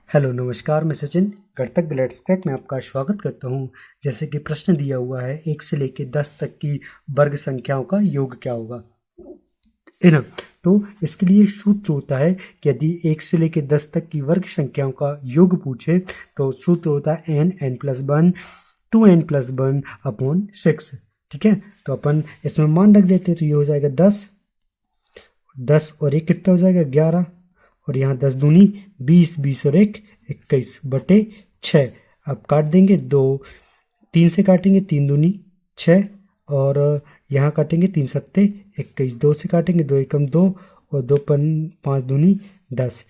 Hello नमस्कार, मैं सचिन गणितज्ञ लेट्स क्रैक में आपका स्वागत करता हूं। जैसे कि प्रश्न दिया हुआ है 1 से लेकर 10 तक की वर्ग संख्याओं का योग क्या होगा, है ना। तो इसके लिए सूत्र होता है कि यदि 1 से लेकर 10 तक की वर्ग संख्याओं का योग पूछे तो सूत्र होता है n+1 2n+1 अपॉन 6। ठीक है, तो अपन इसमें मान रख देते हैं तो ये हो जाएगा 10 और 1 कितना हो जाएगा 11, और यहाँ 10 दूनी 20, 20 और 1 21 बटे 6। अब काट देंगे, 3 से काटेंगे 3 दूनी 6, और यहाँ काटेंगे 3 सत्ते 21, 2 से काटेंगे 2 एकम 2 और 2 5 दूनी 10,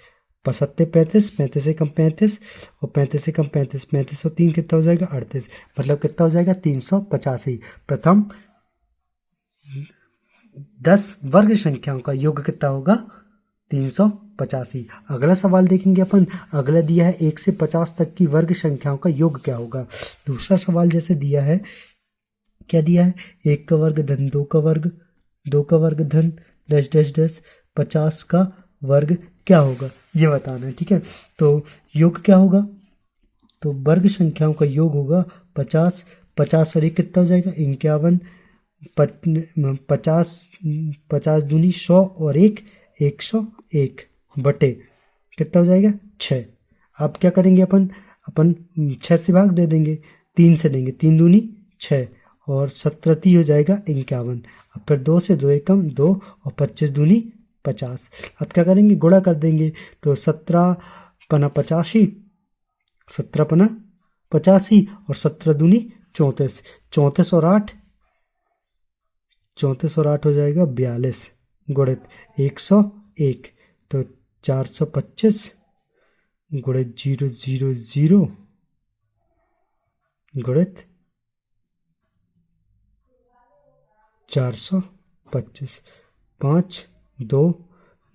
5 सत्ते 35, 35 से कम 35 और 35 से कम 35, 35 और 3 कितना हो जाएगा 38, मतलब कितना हो जाएगा 385। प्रथम 10 वर्ग संख्याओं का योग कितना होगा 385। अगला सवाल देखेंगे अपन। अगला दिया है 1 से 50 तक की वर्ग संख्याओं का योग क्या होगा। दूसरा सवाल जैसे दिया है, क्या दिया है 1 का वर्ग धन 2 का वर्ग, 2 का वर्ग धन 10 10 10 50 का वर्ग क्या होगा ये बताना है। ठीक है, तो योग क्या होगा, तो वर्ग संख्याओं का योग होगा 50, 50 और 1 कितना हो जाएगा 51, 50 50 दूनी 100 और 1 101 बटे कितना हो जाएगा 6। अब क्या करेंगे अपन 6 से भाग दे देंगे, 3 से देंगे, 3 दूनी 6 और 17 हो जाएगा 51। अब फिर 2 से 2 एकम 2 और 25 दूनी 50। अब क्या करेंगे गुणा कर देंगे, तो 17 पना 85, 17 पना 85 और 17 दूनी 34, 34 और 8 हो जाएगा 42 गुणित 101, तो 425 गुणित 000 गुणित 425, 5 2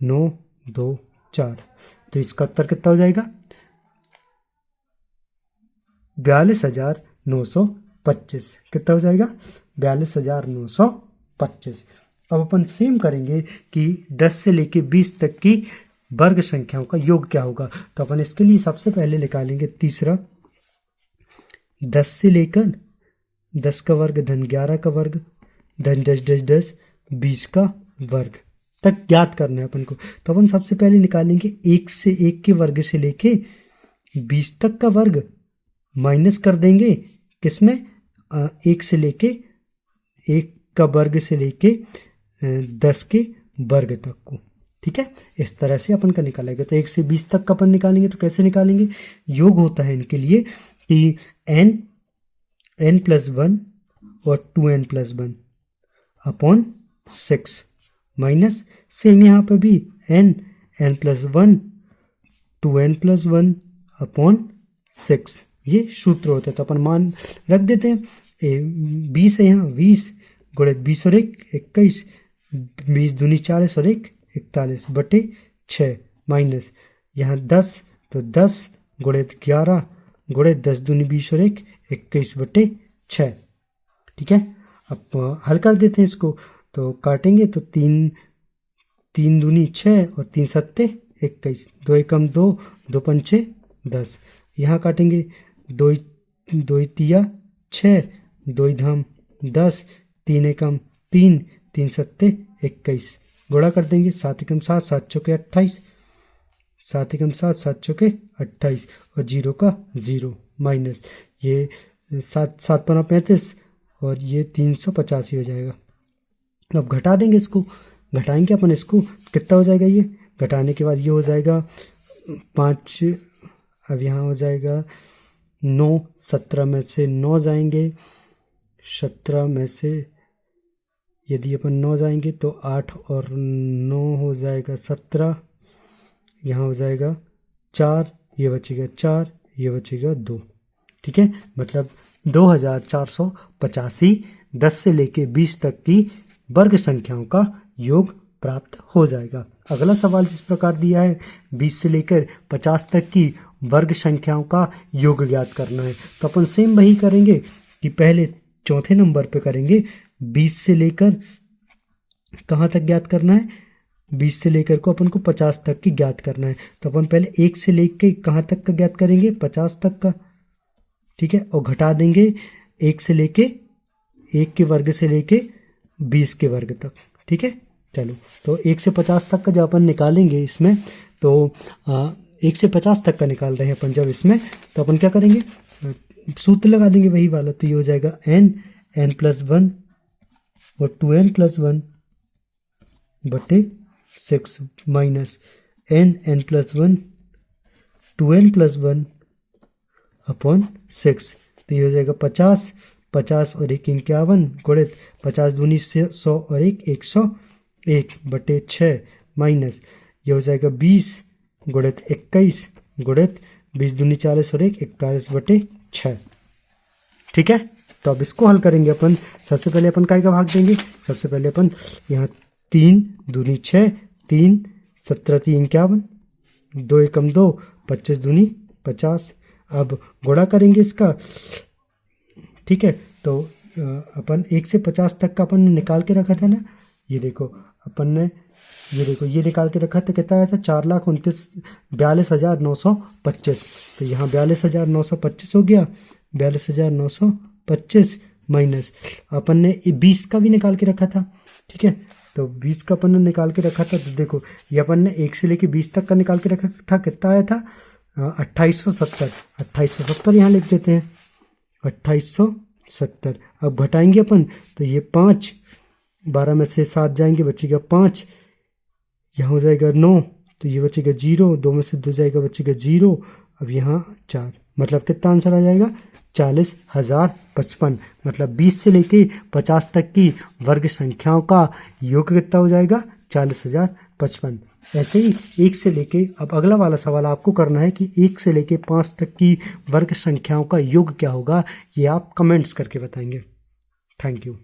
9 2 4, तो इसका उत्तर कितना हो जाएगा 42,925। कितना हो जाएगा 42,925। अब अपन सेम करेंगे कि 10 से लेके 20 तक की वर्ग संख्याओं का योग क्या होगा। तो अपन इसके लिए सबसे पहले निकालेंगे तीसरा, 10 से लेकर 10 का वर्ग धन 11 का वर्ग धन 10 10 10 20 का वर्ग तक ज्ञात करना है अपन को। तो अपन सबसे पहले निकालेंगे 1 के वर्ग से लेके 20 तक का वर्ग माइनस कर देंगे किसमें 1 से लेके 1 का वर्ग से लेके 10 के वर्ग तक को। ठीक है, इस तरह से अपन का निकालेंगे। तो 1 से 20 तक का अपन निकालेंगे तो कैसे निकालेंगे, योग होता है इनके लिए कि n+1 और 2n+1 अपॉन 6 माइनस सेम यहाँ पे भी n+1 2n+1 अपॉन 6, ये सूत्र होता है। तो अपन मान रख देते हैं, 20 है यहाँ 20 गुणित 20 और 1 21, 20 दूनी 40 और 1 41 बटे 6 माइनस यहाँ 10, तो 10 गुणित 11 गुणित 10 दूनी 20 और 1 21 बटे 6। ठीक है, अब हल कर देते हैं इसको, तो काटेंगे तो 3 दूनी 6 और 3 सत्ते 21, 2 एकम 2 2 पंचे 10, यहाँ काटेंगे 2 तिया 6, 2 धाम 10, 3 एकम 3, 3 सत्ते 21, गुणा कर देंगे 7 एकम 7, 7 चौके 28, 7 एकम 7, 7 चौके 28 और 0 का 0 माइनस ये 7 पना 35 और ये 385 हो जाएगा। अब घटा देंगे इसको, घटाएंगे अपन इसको, कितना हो जाएगा ये घटाने के बाद ये हो जाएगा 5, अब यहाँ हो जाएगा 9, 17 में से 9 जाएंगे, 17 में से यदि अपन 9 जाएंगे तो 8 और 9 हो जाएगा 17, यहाँ हो जाएगा 4, ये बचेगा 4, ये बचेगा 2। ठीक है, मतलब 2485 10 से लेके 20 तक की वर्ग संख्याओं का योग प्राप्त हो जाएगा। अगला सवाल जिस प्रकार दिया है 20 से लेकर 50 तक की वर्ग संख्याओं का योग ज्ञात करना है। तो अपन सेम वही करेंगे कि पहले चौथे नंबर पे करेंगे, 20 से लेकर कहाँ तक ज्ञात करना है 20 से लेकर को अपन को 50 तक की ज्ञात करना है। तो अपन पहले 1 से लेके कहाँ तक का ज्ञात करेंगे, 50 तक का, ठीक है। और घटा देंगे 1 से लेके 1 के वर्ग से लेके 20 के वर्ग तक, ठीक है। चलो, तो 1 से 50 तक का जब अपन निकालेंगे इसमें, तो 1 से 50 तक का निकाल रहे हैं अपन जब इसमें, तो अपन क्या करेंगे, सूत्र लगा देंगे वही वाला। तो ये हो जाएगा n+1 और 2n+1 बटे 6 माइनस n+1 2n+1 अपॉन 6। तो ये हो जाएगा 50, 50 और 1 51 गुणित 50 दूनी 100 और 1 101 बटे 6 माइनस ये हो जाएगा 20 गुणित 21 गुणित 20 दूनी 40 और 1 41 बटे 6, ठीक है। तो अब इसको हल करेंगे अपन। सबसे पहले अपन काय का भाग देंगे, सबसे पहले अपन यहाँ 3 दूनी 6, 3 17 3 51, 2 एकम 2, 25 दूनी 50। अब गुणा करेंगे इसका, ठीक है। तो अपन 1 से 50 तक का अपन ने निकाल के रखा था ना, ये देखो अपन ने, ये देखो ये निकाल के रखा था, कितना आया था 4,42,925। तो यहाँ 42,925 हो गया, 42,925 माइनस अपन ने 20 का भी निकाल के रखा था, ठीक है। तो 20 का अपन ने निकाल के रखा था, तो देखो ये अपन ने 1 से लेके 20 तक का निकाल के रखा था, कितना आया था 2870। 2870 यहाँ लिख देते हैं, 2870। अब घटाएंगे अपन, तो ये 5, 12 में से 7 जाएंगे, बचेगा 5, यहाँ हो जाएगा 9, तो ये बचेगा 0, 2 में से 2 जाएगा, बचेगा 0। अब यहाँ 4, मतलब कितना आंसर आ जाएगा 40,055। मतलब 20 से लेके 50 तक की वर्ग संख्याओं का योग कितना हो जाएगा 40,055। ऐसे ही 1 से लेके, अब अगला वाला सवाल आपको करना है कि 1 से लेके 5 तक की वर्ग संख्याओं का योग क्या होगा, ये आप कमेंट्स करके बताएंगे। Thank you.